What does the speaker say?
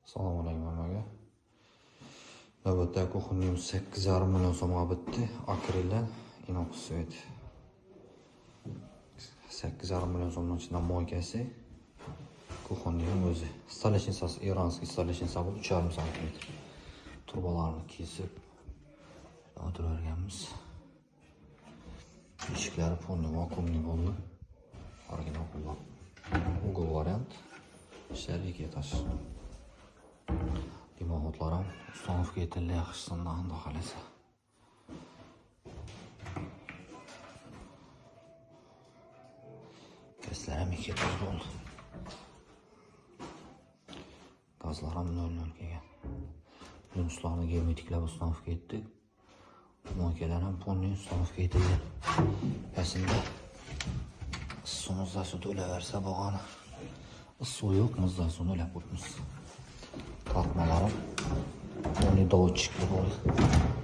Assalomu alaykum hammaga. Navbatdagi kuxnyamiz 8,5 million so'mga bitdi. Akrildan inox svet. 8,5 million so'mdan ichidan moykasi. Kuxnyam o'zi. Stoleshnicasi iranskiy stoleshnica bo'ldi, 3,5 sm. Turbalarni kesib o'tirganmiz. Eshiklari fonli vakuumli bo'ldi. Original bo'ldi. Ugl variant. Sherlik etash. Dimoxodlar ham uстановка etildi yaxshisidan xohlasa. Gazlar ham 2 toz bo'ldi. Gazlar ham 0 kelgan. Yunuslarni germetiklab uстановка etdik. Moykalar ham fonli uстановка etildi. Aslida suvimizda to'laversa bo'lgani. Suv yo'q, muzdan suv to'lab qo'yibmiz. Tortmalarim fonli dovutchikli bo'ldi.